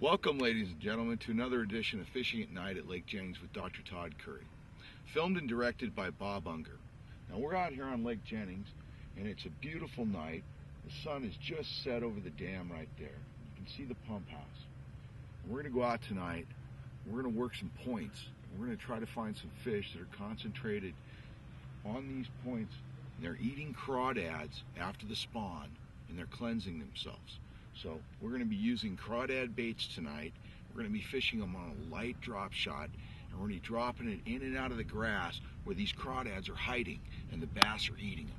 Welcome, ladies and gentlemen, to another edition of Fishing at Night at Lake Jennings with Dr. Todd Curry. Filmed and directed by Bob Unger. Now we're out here on Lake Jennings, and it's a beautiful night. The sun is just set over the dam right there. You can see the pump house. We're going to go out tonight. We're going to work some points. We're going to try to find some fish that are concentrated on these points. And they're eating crawdads after the spawn, and they're cleansing themselves. So we're going to be using crawdad baits tonight. We're going to be fishing them on a light drop shot, and we're going to be dropping it in and out of the grass where these crawdads are hiding and the bass are eating them.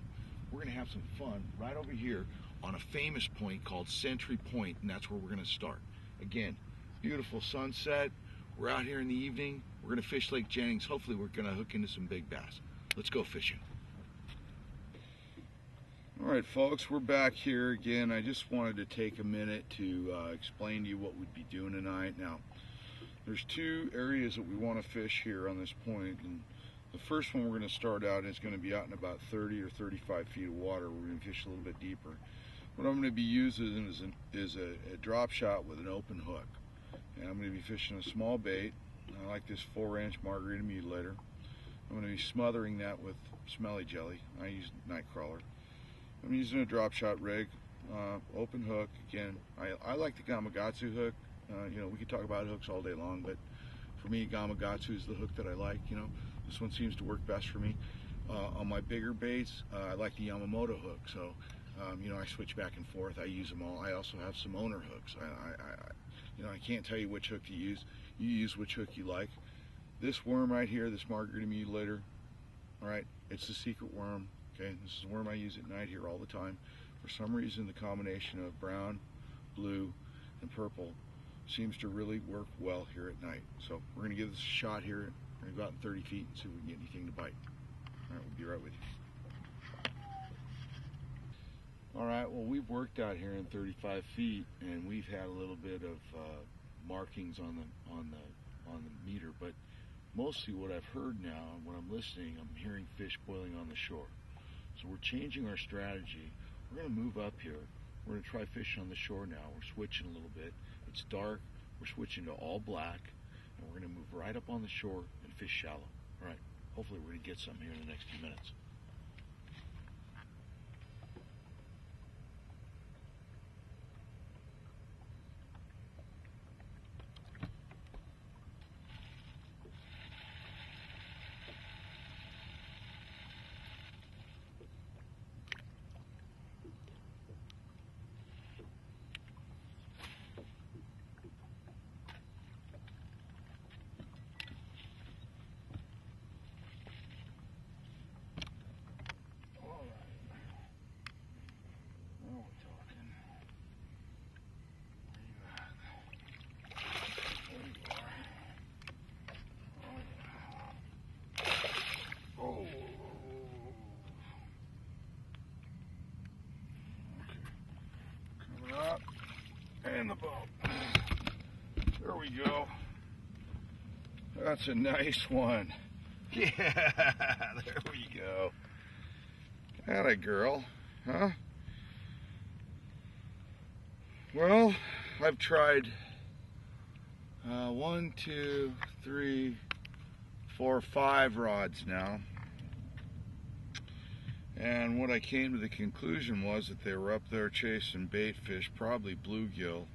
We're going to have some fun right over here on a famous point called Sentry Point, and that's where we're going to start. Again, beautiful sunset. We're out here in the evening. We're going to fish Lake Jennings. Hopefully we're going to hook into some big bass. Let's go fishing. Alright folks, we're back here again. I just wanted to take a minute to explain to you what we'd be doing tonight. Now, there's two areas that we want to fish here on this point, and the first one we're going to start out is going to be out in about 30 or 35 feet of water. We're going to fish a little bit deeper. What I'm going to be using is a drop shot with an open hook. And I'm going to be fishing a small bait. I like this 4-inch margarita mutilator. I'm going to be smothering that with smelly jelly. I use night crawler. I'm using a drop shot rig, open hook. Again, I like the Gamakatsu hook. You know, we could talk about hooks all day long, but for me, Gamakatsu is the hook that I like. You know, this one seems to work best for me. On my bigger baits, I like the Yamamoto hook. So, you know, I switch back and forth. I use them all. I also have some owner hooks. You know, I can't tell you which hook to use. You use which hook you like. This worm right here, this margarita mutilator, all right, it's the secret worm. Okay, this is the worm I use at night here all the time. For some reason, the combination of brown, blue, and purple seems to really work well here at night. So we're going to give this a shot here. We're going to go out in 30 feet and see if we can get anything to bite. All right, we'll be right with you. All right, well, we've worked out here in 35 feet, and we've had a little bit of markings on the meter, but mostly what I've heard now, and when I'm listening, I'm hearing fish boiling on the shore. So we're changing our strategy. We're going to move up here. We're going to try fishing on the shore now. We're switching a little bit. It's dark. We're switching to all black, and we're going to move right up on the shore and fish shallow. All right. Hopefully we're going to get some here in the next few minutes. And the boat. There we go. That's a nice one. Yeah, there we go. Atta girl, huh? Well, I've tried 1, 2, 3, 4, 5 rods now. And what I came to the conclusion was that they were up there chasing bait fish, probably bluegill,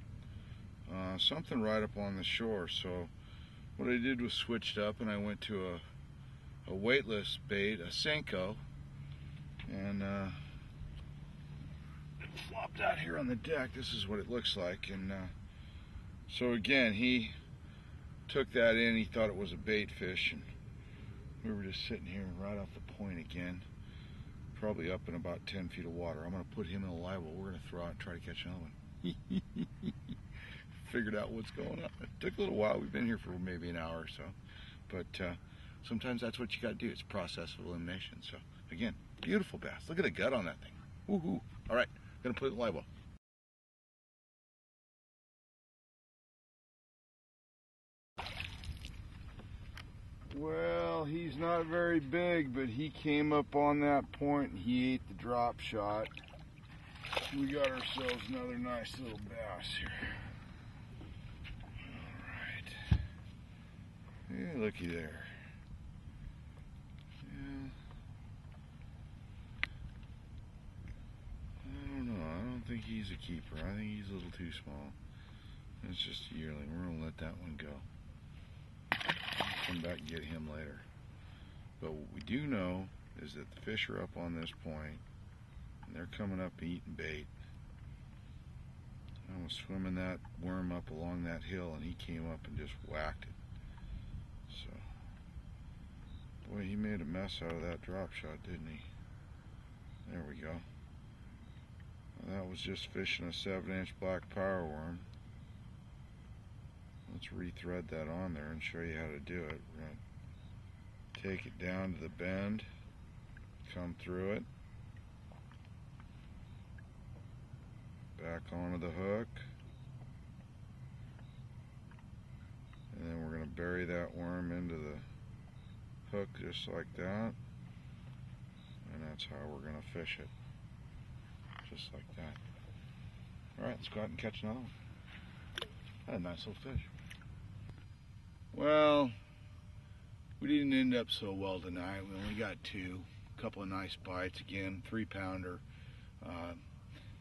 something right up on the shore. So what I did was switched up, and I went to a weightless bait, a Senko, and flopped out here on the deck. This is what it looks like. And so again, he took that in. He thought it was a bait fish, and we were just sitting here right off the point again. Probably up in about 10 feet of water. I'm going to put him in a live well. We're going to throw out and try to catch another one. Figured out what's going on. It took a little while. We've been here for maybe an hour or so. But sometimes that's what you got to do. It's a process of elimination. So, again, beautiful bass. Look at the gut on that thing. Woohoo. All right, going to put it in the live well. Well, he's not very big, but he came up on that point and he ate the drop shot. We got ourselves another nice little bass here. looky there. Yeah. I don't know. I don't think he's a keeper. I think he's a little too small. It's just a yearling. We're going to let that one go. Come back and get him later. But what we do know is that the fish are up on this point, and they're coming up eating bait. I was swimming that worm up along that hill, and he came up and just whacked it. So, boy, he made a mess out of that drop shot, didn't he? There we go. Well, that was just fishing a 7-inch black power worm. Let's rethread that on there and show you how to do it. We're going to take it down to the bend, come through it, back onto the hook, and then we're going to bury that worm into the hook just like that, and that's how we're going to fish it, just like that. Alright, let's go out and catch another one. Had a nice little fish. Well, we didn't end up so well tonight. We only got two. A couple of nice bites again, 3-pounder.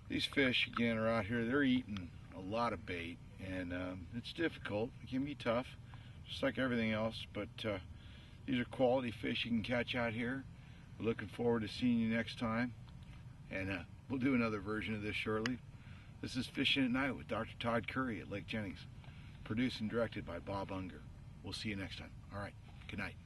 These fish again are out here. They're eating a lot of bait, and it's difficult. It can be tough, just like everything else. But these are quality fish you can catch out here. We're looking forward to seeing you next time, and we'll do another version of this shortly. This is Fishing at Night with Dr. Todd Curry at Lake Jennings, produced and directed by Bob Unger. We'll see you next time. All right, good night.